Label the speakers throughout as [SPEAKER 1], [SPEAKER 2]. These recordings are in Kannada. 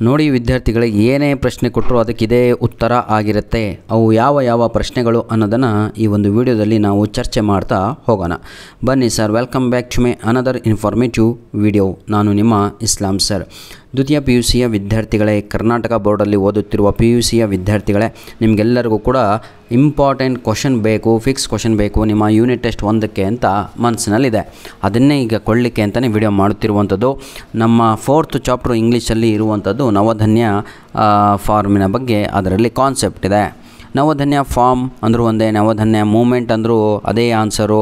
[SPEAKER 1] ನೋಡಿ ವಿದ್ಯಾರ್ಥಿಗಳಿಗೆ ಏನೇ ಪ್ರಶ್ನೆ ಕೊಟ್ಟರು ಅದಕ್ಕಿದೇ ಉತ್ತರ ಆಗಿರುತ್ತೆ. ಅವು ಯಾವ ಪ್ರಶ್ನೆಗಳು ಅನ್ನೋದನ್ನು ಈ ಒಂದು ವಿಡಿಯೋದಲ್ಲಿ ನಾವು ಚರ್ಚೆ ಮಾಡ್ತಾ ಹೋಗೋಣ. ಬನ್ನಿ sir, welcome back to my another informative video. ನಾನು ನಿಮ್ಮ ಇಸ್ಲಾಂ ಸರ್. ದ್ವಿತೀಯ PUCಯ ವಿದ್ಯಾರ್ಥಿಗಳೇ, ಕರ್ನಾಟಕ ಬೋರ್ಡಲ್ಲಿ ಓದುತ್ತಿರುವ PUCಯ ವಿದ್ಯಾರ್ಥಿಗಳೇ, ನಿಮಗೆಲ್ಲರಿಗೂ ಕೂಡ ಇಂಪಾರ್ಟೆಂಟ್ ಕ್ವಶನ್ ಬೇಕು, ಫಿಕ್ಸ್ ಕ್ವಶನ್ ಬೇಕು ನಿಮ್ಮ ಯೂನಿಟ್ ಟೆಸ್ಟ್ 1ಕ್ಕೆ ಅಂತ ಮನಸ್ಸಿನಲ್ಲಿದೆ. ಅದನ್ನೇ ಈಗ ಕೊಳ್ಳಿಕ್ಕೆ ಅಂತಲೇ ವಿಡಿಯೋ ಮಾಡುತ್ತಿರುವಂಥದ್ದು. ನಮ್ಮ 4th ಚಾಪ್ಟರ್ ಇಂಗ್ಲೀಷಲ್ಲಿ ಇರುವಂಥದ್ದು ನವಧನ್ಯ ಫಾರ್ಮಿನ ಬಗ್ಗೆ ಅದರಲ್ಲಿ ಕಾನ್ಸೆಪ್ಟ್ ಇದೆ. ನವಧನ್ಯ ಫಾರ್ಮ್ ಅಂದರೂ ಒಂದೇ, ನವಧನ್ಯ ಮೂಮೆಂಟ್ ಅಂದರೂ ಅದೇ ಆನ್ಸರು,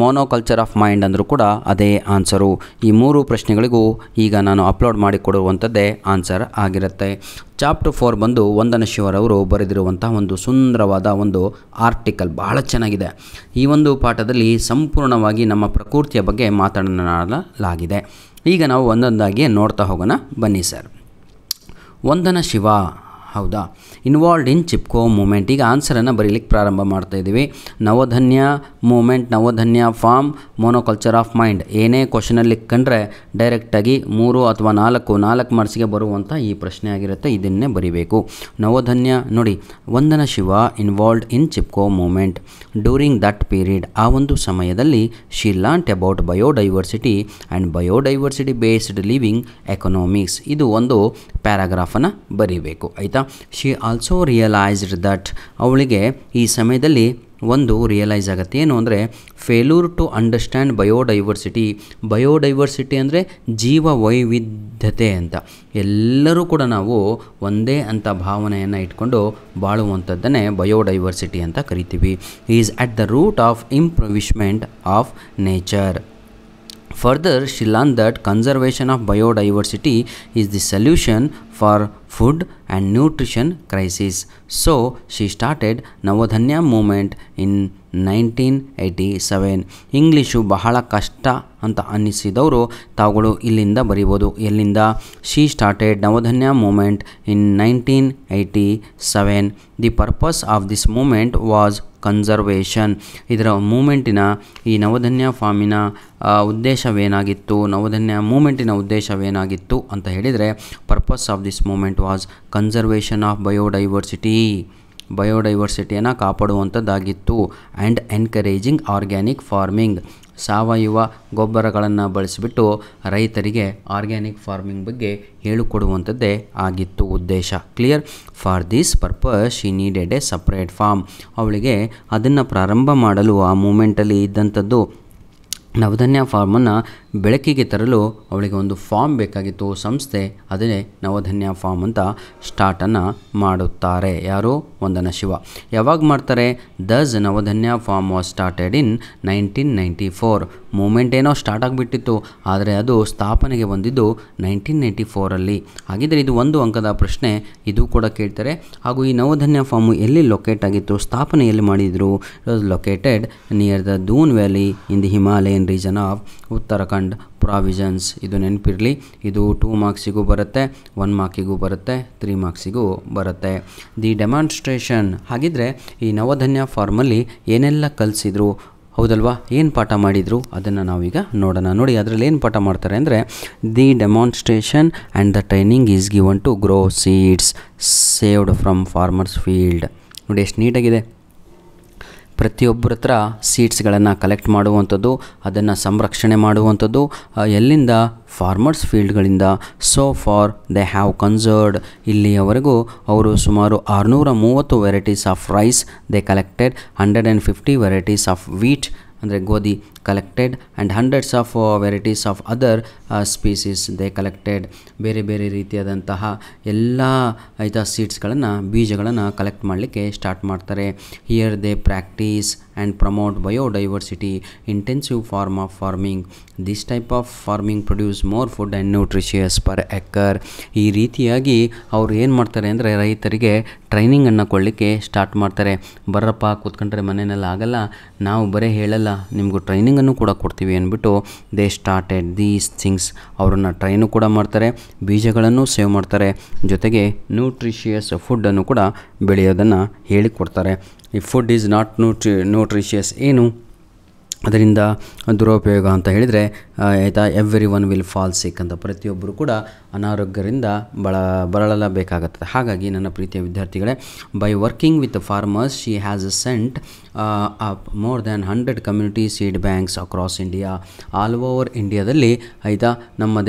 [SPEAKER 1] ಮೋನೋಕಲ್ಚರ್ ಆಫ್ ಮೈಂಡ್ ಅಂದರೂ ಕೂಡ ಅದೇ ಆನ್ಸರು. ಈ 3 ಪ್ರಶ್ನೆಗಳಿಗೂ ಈಗ ನಾನು ಅಪ್ಲೋಡ್ ಮಾಡಿಕೊಡುವಂಥದ್ದೇ ಆನ್ಸರ್ ಆಗಿರುತ್ತೆ. ಚಾಪ್ಟರ್ 4 ಬಂದು ವಂದನ ಶಿವರವರು ಬರೆದಿರುವಂಥ ಒಂದು ಸುಂದರವಾದ ಒಂದು ಆರ್ಟಿಕಲ್, ಬಹಳ ಚೆನ್ನಾಗಿದೆ. ಈ ಒಂದು ಪಾಠದಲ್ಲಿ ಸಂಪೂರ್ಣವಾಗಿ ನಮ್ಮ ಪ್ರಕೃತಿಯ ಬಗ್ಗೆ ಮಾತನಾಡಲಾಗಿದೆ. ಈಗ ನಾವು ಒಂದೊಂದಾಗಿ ನೋಡ್ತಾ ಹೋಗೋಣ. ಬನ್ನಿ ಸರ್. ವಂದನ ಶಿವ, ಹೌದಾ, ಇನ್ವಾಲ್ವ್ಡ್ ಇನ್ ಚಿಪ್ಕೋ ಮೂಮೆಂಟ್. ಈಗ ಆನ್ಸರನ್ನು ಬರೀಲಿಕ್ಕೆ ಪ್ರಾರಂಭ ಮಾಡ್ತಾ ಇದ್ದೀವಿ. Navdanya movement, Navdanya farm, monoculture of mind. ಏನೇ ಕ್ವಶನಲ್ಲಿ ಕಂಡ್ರೆ ಡೈರೆಕ್ಟಾಗಿ 3 ಅಥವಾ 4 ಮಾರ್ಕ್ಸಿಗೆ ಬರುವಂಥ ಈ ಪ್ರಶ್ನೆ ಆಗಿರುತ್ತೆ. ಇದನ್ನೇ ಬರೀಬೇಕು. ನವಧನ್ಯ ನೋಡಿ, Vandana Shiva involved in Chipko movement during that period. ಆ ಒಂದು ಸಮಯದಲ್ಲಿ she learnt about biodiversity and biodiversity based living economics. ಇದು ಒಂದು ಪ್ಯಾರಾಗ್ರಾಫನ್ನು ಬರೀಬೇಕು, ಆಯಿತಾ. ಶಿ ಆಲ್ಸೋ ರಿಯಲೈಸ್ಡ್ ದಟ್, ಅವಳಿಗೆ ಈ ಸಮಯದಲ್ಲಿ ಒಂದು ರಿಯಲೈಸ್ ಆಗುತ್ತೆ. ಏನು ಅಂದರೆ ಫೇಲ್ಯೂರ್ ಟು ಅಂಡರ್ಸ್ಟ್ಯಾಂಡ್ ಬಯೋಡೈವರ್ಸಿಟಿ ಅಂದರೆ ಜೀವ ವೈವಿಧ್ಯತೆ ಅಂತ. ಎಲ್ಲರೂ ಕೂಡ ನಾವು ಒಂದೇ ಅಂತ ಭಾವನೆಯನ್ನು ಇಟ್ಕೊಂಡು ಬಾಳುವಂಥದ್ದನ್ನೇ ಬಯೋಡೈವರ್ಸಿಟಿ ಅಂತ ಕರಿತೀವಿ. Is at the root of improvement of nature. Further, she learned that conservation of biodiversity is the solution for food and nutrition crisis. So, she started Navadhanya movement in 1987. English ಬಹಳ ಕಷ್ಟ ಅಂತ ಅನ್ನಿಸಿದವರು ತಾವುಗಳು ಇಲ್ಲಿಂದ ಬರೀಬೋದು. ಎಲ್ಲಿಂದ? She started Navdanya movement in 1987. The purpose of this movement was conservation. ಇದರ ಮೂಮೆಂಟಿನ, ಈ ನವಧನ್ಯ ಫಾರ್ಮಿನ ಉದ್ದೇಶವೇನಾಗಿತ್ತು, ನವಧನ್ಯ ಮೂಮೆಂಟಿನ ಉದ್ದೇಶವೇನಾಗಿತ್ತು ಅಂತ ಹೇಳಿದರೆ, purpose of this movement was conservation of ಬಯೋಡೈವರ್ಸಿಟಿಯನ್ನು ಕಾಪಾಡುವಂಥದ್ದಾಗಿತ್ತು. And encouraging organic farming. ಸಾವಯವ ಗೊಬ್ಬರಗಳನ್ನು ಬಳಸಿಬಿಟ್ಟು ರೈತರಿಗೆ ಆರ್ಗ್ಯಾನಿಕ್ ಫಾರ್ಮಿಂಗ್ ಬಗ್ಗೆ ಹೇಳಿಕೊಡುವಂಥದ್ದೇ ಆಗಿತ್ತು ಉದ್ದೇಶ. Clear? For this purpose she needed a separate farm. ಅವಳಿಗೆ ಅದನ್ನು ಪ್ರಾರಂಭ ಮಾಡಲು ಆ ಮೂಮೆಂಟಲ್ಲಿ ಇದ್ದಂಥದ್ದು ನವಧನ್ಯ ಫಾರ್ಮನ್ನು ಬೆಳಕಿಗೆ ತರಲು ಅವಳಿಗೆ ಒಂದು ಫಾರ್ಮ್ ಬೇಕಾಗಿತ್ತು, ಸಂಸ್ಥೆ. ಅದೇ ನವಧನ್ಯ ಫಾರ್ಮ್ ಅಂತ ಸ್ಟಾರ್ಟನ್ನು ಮಾಡುತ್ತಾರೆ. ಯಾರು? ವಂದನ ಶಿವ. ಯಾವಾಗ ಮಾಡ್ತಾರೆ? Thus Navdanya farm was started in 1994. Movement ಏನೋ ಸ್ಟಾರ್ಟ್ ಆಗಿಬಿಟ್ಟಿತ್ತು, ಆದರೆ ಅದು ಸ್ಥಾಪನೆಗೆ ಬಂದಿದ್ದು 1994ಅಲ್ಲಿ. ಹಾಗಿದ್ದರೆ ಇದು 1 ಅಂಕದ ಪ್ರಶ್ನೆ, ಇದು ಕೂಡ ಕೇಳ್ತಾರೆ. ಹಾಗೂ ಈ ನವಧನ್ಯ ಫಾರ್ಮು ಎಲ್ಲಿ ಲೊಕೇಟ್ ಆಗಿತ್ತು, ಸ್ಥಾಪನೆ ಎಲ್ಲಿ ಮಾಡಿದರು? It was located near the Doon valley in the Himalayan region of Uttarakhand provisions. ಇದು ನೆನಪಿರಲಿ. ಇದು 2 ಮಾರ್ಕ್ಸಿಗೂ ಬರುತ್ತೆ, 1 ಮಾರ್ಕಿಗೂ ಬರುತ್ತೆ, 3 ಮಾರ್ಕ್ಸಿಗೂ ಬರುತ್ತೆ. The demonstration. ಹಾಗಿದ್ರೆ ಈ ನವಧನ್ಯ ಫಾರ್ಮಲ್ಲಿ ಏನೆಲ್ಲ ಕಲಿಸಿದ್ರು, ಹೌದಲ್ವಾ? ಏನು ಪಾಠ ಮಾಡಿದರು ಅದನ್ನು ನಾವೀಗ ನೋಡೋಣ. ನೋಡಿ, ಅದರಲ್ಲಿ ಏನು ಪಾಠ ಮಾಡ್ತಾರೆ ಅಂದರೆ, the demonstration and the training is given to grow seeds saved from farmers field. ನೋಡಿ ಎಷ್ಟು ನೀಟಾಗಿದೆ. ಪ್ರತಿಯೊಬ್ಬರ ಹತ್ರ ಸೀಡ್ಸ್ಗಳನ್ನು ಕಲೆಕ್ಟ್ ಮಾಡುವಂಥದ್ದು, ಅದನ್ನು ಸಂರಕ್ಷಣೆ ಮಾಡುವಂಥದ್ದು. ಎಲ್ಲಿಂದ? ಫಾರ್ಮರ್ಸ್ ಫೀಲ್ಡ್ಗಳಿಂದ. So far they have conserved. ಇಲ್ಲಿಯವರೆಗೂ ಅವರು ಸುಮಾರು 630 varieties of rice they collected, 150 varieties of wheat ಅಂದರೆ ಗೋಧಿ collected, and hundreds of varieties of other species they collected. ಬೇರೆ ಬೇರೆ ರೀತಿಯಾದಂತಹ ಎಲ್ಲ ಸೀಡ್ಸ್ಗಳನ್ನು, ಬೀಜಗಳನ್ನು ಕಲೆಕ್ಟ್ ಮಾಡಲಿಕ್ಕೆ ಸ್ಟಾರ್ಟ್ ಮಾಡ್ತಾರೆ. Here they practise and promote biodiversity intensive form of farming. This type of farming produce more food and nutritious per acre. ಈ ರೀತಿಯಾಗಿ ಅವರು ಏನು ಮಾಡ್ತಾರೆ ಅಂದರೆ ರೈತರಿಗೆ ಟ್ರೈನಿಂಗನ್ನು ಕೊಡಲಿಕ್ಕೆ ಸ್ಟಾರ್ಟ್ ಮಾಡ್ತಾರೆ. ಬರ್ರಪ್ಪ ಕೂತ್ಕೊಂಡ್ರೆ ಮನೆಯಲ್ಲಿ ಆಗಲ್ಲ, ನಾವು ಬರೀ ಹೇಳಲ್ಲ, ನಿಮಗೂ ಟ್ರೈನಿಂಗನ್ನು ಕೂಡ ಕೊಡ್ತೀವಿ ಅಂದ್ಬಿಟ್ಟು ದೇ ಸ್ಟಾರ್ಟೆಡ್ ದೀಸ್ ಥಿಂಗ್ಸ್. ಅವರನ್ನು ಟ್ರೈನು ಕೂಡ ಮಾಡ್ತಾರೆ, ಬೀಜಗಳನ್ನು ಸೇವ್ ಮಾಡ್ತಾರೆ, ಜೊತೆಗೆ ನ್ಯೂಟ್ರಿಷಿಯಸ್ ಫುಡ್ಡನ್ನು ಕೂಡ ಬೆಳೆಯೋದನ್ನು ಹೇಳಿಕೊಡ್ತಾರೆ. ಈ ಫುಡ್ ಈಸ್ ನಾಟ್ ನ್ಯೂಟ್ರಿಷಿಯಸ್ ಏನು, ಅದರಿಂದ ದುರುಪಯೋಗ ಅಂತ ಹೇಳಿದರೆ ಆಯಿತಾ, every one will fall sick ಅಂತ. ಪ್ರತಿಯೊಬ್ಬರು ಕೂಡ ಅನಾರೋಗ್ಯದಿಂದ ಬಳಲಬೇಕಾಗುತ್ತದೆ. ಹಾಗಾಗಿ ನನ್ನ ಪ್ರೀತಿಯ ವಿದ್ಯಾರ್ಥಿಗಳೇ, by working with farmers she has sent up more than 100 community seed banks across India. All over ಇಂಡಿಯಾದಲ್ಲಿ ಆಯಿತಾ, ನಮ್ಮ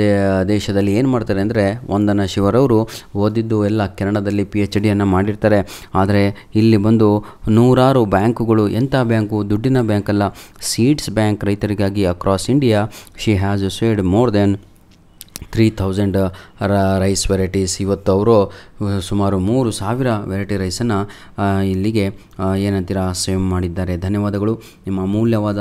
[SPEAKER 1] ದೇಶದಲ್ಲಿ ಏನು ಮಾಡ್ತಾರೆ ಅಂದರೆ, ವಂದನಾ ಶಿವರವರು ಓದಿದ್ದು ಎಲ್ಲ ಕೆನಡಾದಲ್ಲಿ PhD ಮಾಡಿರ್ತಾರೆ. ಆದರೆ ಇಲ್ಲಿ ಬಂದು ನೂರಾರು ಬ್ಯಾಂಕುಗಳು, ಎಂಥ ಬ್ಯಾಂಕು, ದುಡ್ಡಿನ ಬ್ಯಾಂಕ್ ಅಲ್ಲ, ಸೀಡ್ಸ್ ಬ್ಯಾಂಕ್ ರೈತರಿಗಾಗಿ across India she has saved more than 3000 rice varieties. ಇವತ್ತು ಅವರು ಸುಮಾರು 3000 ವೆರೈಟಿ ರೈಸನ್ನು ಇಲ್ಲಿಗೆ ಏನಂತೀರ ಸೇವ್ ಮಾಡಿದ್ದಾರೆ. ಧನ್ಯವಾದಗಳು, ನಿಮ್ಮ ಅಮೂಲ್ಯವಾದ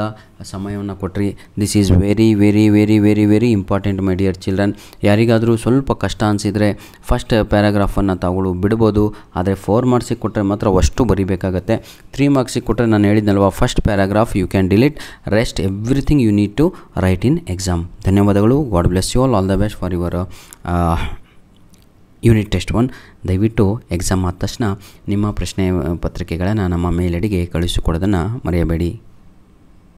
[SPEAKER 1] ಸಮಯವನ್ನು ಕೊಟ್ಟರಿ. This is very very very very very important my dear children. ಯಾರಿಗಾದರೂ ಸ್ವಲ್ಪ ಕಷ್ಟ ಅನಿಸಿದರೆ ಫಸ್ಟ್ ಪ್ಯಾರಾಗ್ರಾಫನ್ನು ತಗೊಳ್ಳು ಬಿಡ್ಬೋದು, ಆದರೆ 4 ಮಾರ್ಕ್ಸಿಗೆ ಕೊಟ್ಟರೆ ಮಾತ್ರ ಅಷ್ಟು ಬರೀಬೇಕಾಗತ್ತೆ. 3 ಮಾರ್ಕ್ಸಿಗೆ ಕೊಟ್ಟರೆ ನಾನು ಹೇಳಿದ್ನಲ್ವ, first paragraph you can delete, rest everything you need to write in exam. ಧನ್ಯವಾದಗಳು. God bless you all the best for your unit test 1. ದಯವಿಟ್ಟು ಎಕ್ಸಾಮ್ ಆದ ತಕ್ಷಣ ನಿಮ್ಮ ಪ್ರಶ್ನೆ ಪತ್ರಿಕೆಗಳನ್ನು ನಮ್ಮ ಮೇಲ್ ಐಡಿಗೆ ಕಳುಹಿಸಿಕೊಡೋದನ್ನು ಮರೆಯಬೇಡಿ.